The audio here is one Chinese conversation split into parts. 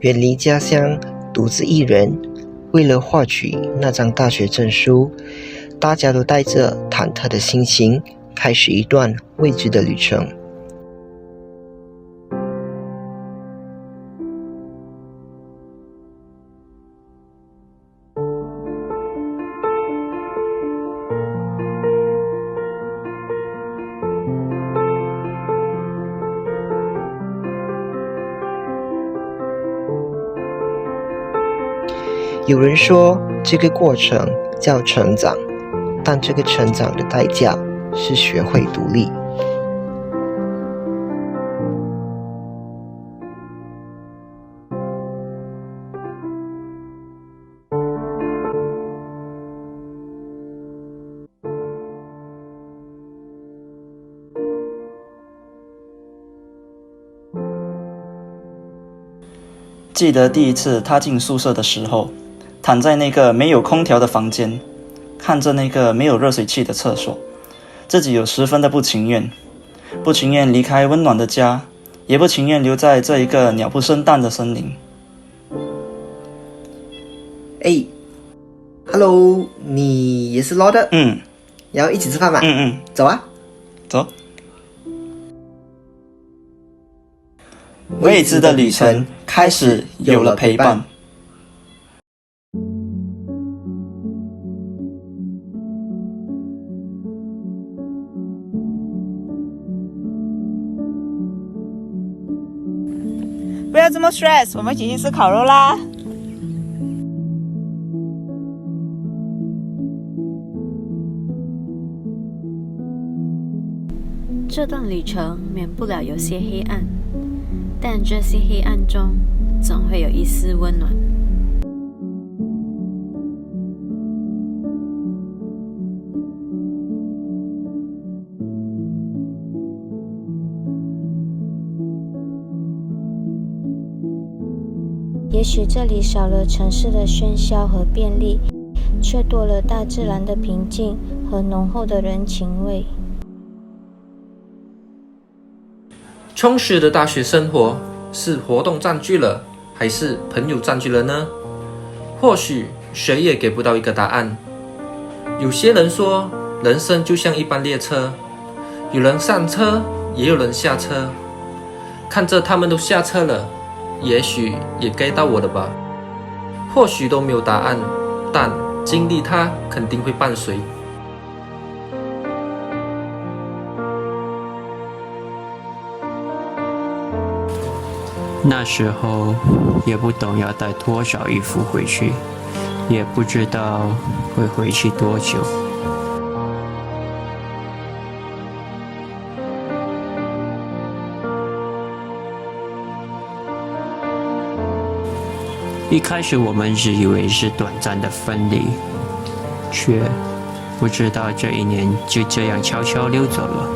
远离家乡，独自一人，为了获取那张大学证书，大家都带着忐忑的心情，开始一段未知的旅程。有人说这个过程叫成长，但这个成长的代价是学会独立。记得第一次踏进宿舍的时候，躺在那个没有空调的房间，看着那个没有热水器的厕所，自己有十分的不情愿离开温暖的家，也不情愿留在这一个鸟不生蛋的森林。Hello， 你也是 Lord？ 要一起吃饭吗？走啊，走。未知的旅程开始有了陪伴。不要这么 stress， 我们一起去吃烤肉啦！这段旅程免不了有些黑暗，但这些黑暗中总会有一丝温暖。也许这里少了城市的喧嚣和便利，却多了大自然的平静和浓厚的人情味。充实的大学生活是活动占据了，还是朋友占据了呢？或许谁也给不到一个答案。有些人说，人生就像一班列车，有人上车，也有人下车。看着他们都下车了，也许也该到我了吧。或许都没有答案，但经历它肯定会伴随。那时候也不懂要带多少衣服回去，也不知道会回去多久。一开始我们只以为是短暂的分离，却不知道这一年就这样悄悄溜走了。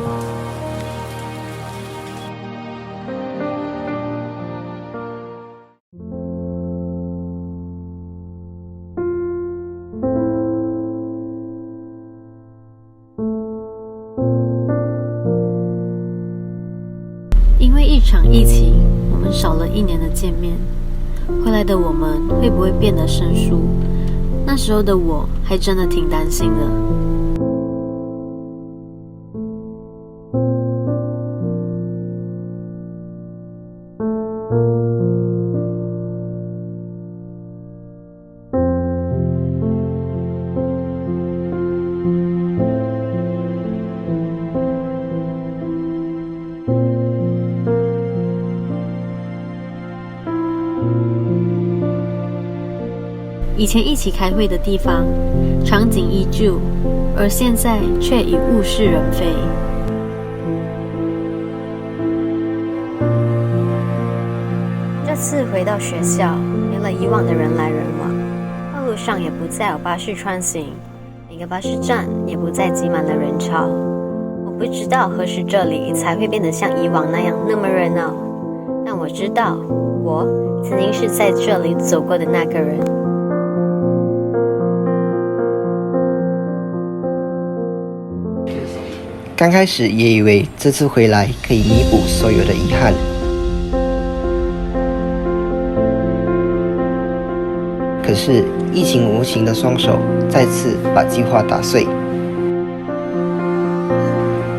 因为一场疫情，我们少了1年的见面。回来的我们会不会变得生疏？那时候的我还真的挺担心的。以前一起开会的地方，场景依旧，而现在却已物是人非。这次回到学校，没了以往的人来人往，道路上也不再有巴士穿行，每个巴士站也不再挤满了人潮。我不知道何时这里才会变得像以往那样那么热闹，但我知道，我曾经是在这里走过的那个人。刚开始也以为这次回来可以弥补所有的遗憾，可是疫情无情的双手再次把计划打碎。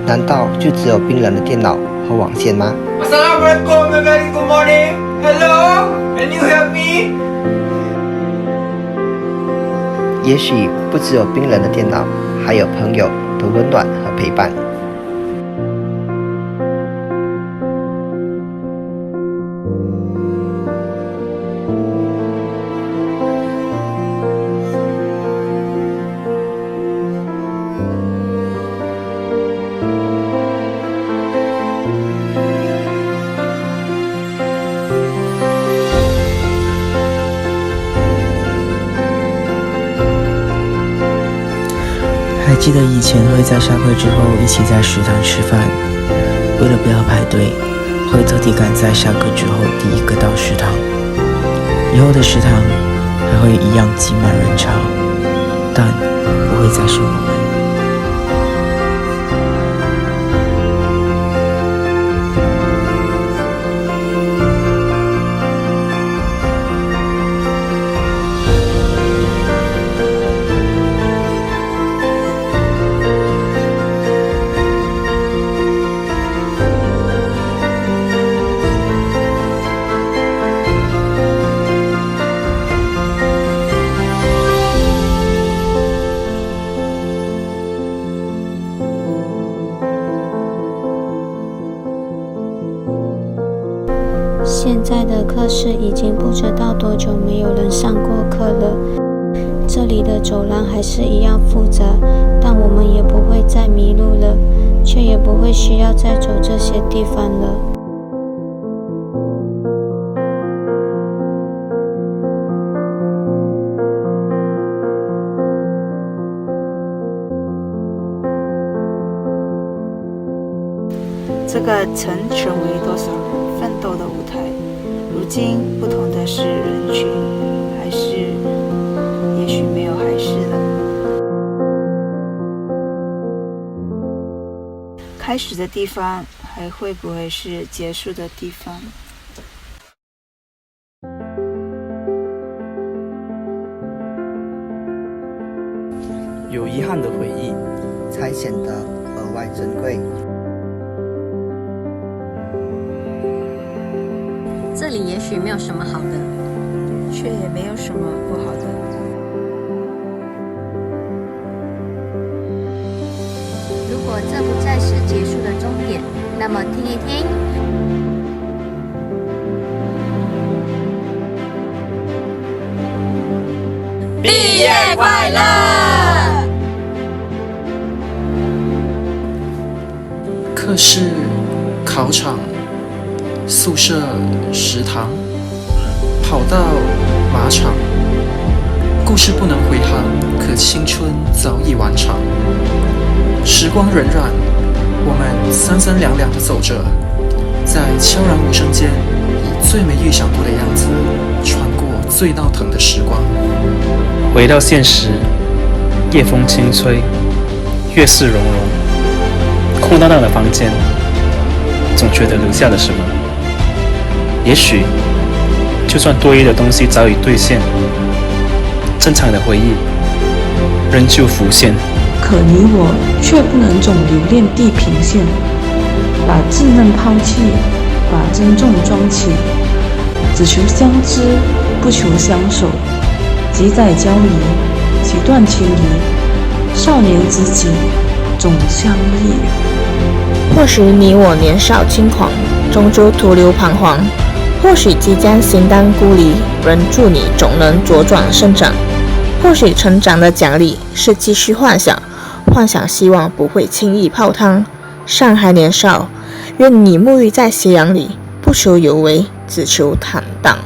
难道就只有冰冷的电脑和网线吗？ Assalamualaikum, very good morning. Hello, can you help me? 也许不只有冰冷的电脑，还有朋友的温暖和陪伴。还记得以前会在下课之后一起在食堂吃饭，为了不要排队，会特地赶在下课之后第一个到食堂。以后的食堂还会一样挤满人潮，但不会再是我们。现在的课室已经不知道多久没有人上过课了，这里的走廊还是一样复杂，但我们也不会再迷路了，却也不会需要再走这些地方了。这个曾成为多少人奋斗的舞台，如今不同的是人群，还是也许没有还是了。开始的地方还会不会是结束的地方？有遗憾的回忆，才显得额外珍贵。这里也许没有什么好的，却也没有什么不好的。如果这不再是结束的终点，那么听一听。毕业快乐！课室、考场、宿舍、食堂、跑道、马场，故事不能回航，可青春早已完场。时光荏苒，我们三三两两地走着，在悄然无声间，以最没预想过的样子，穿过最闹腾的时光。回到现实，夜风轻吹，月色融融，空荡荡的房间，总觉得留下了什么。也许，就算多余的东西早已兑现，正常的回忆仍旧浮现。可你我却不能总留恋地平线，把稚嫩抛弃，把珍重装起，只求相知，不求相守。几载交谊，几段情谊，少年知己总相忆。或许你我年少轻狂，终究徒留彷徨；或许即将形单孤立，人助你总能茁壮生长。或许成长的奖励是继续幻想，幻想希望不会轻易泡汤。尚还年少，愿你沐浴在斜阳里，不求有为，只求坦荡。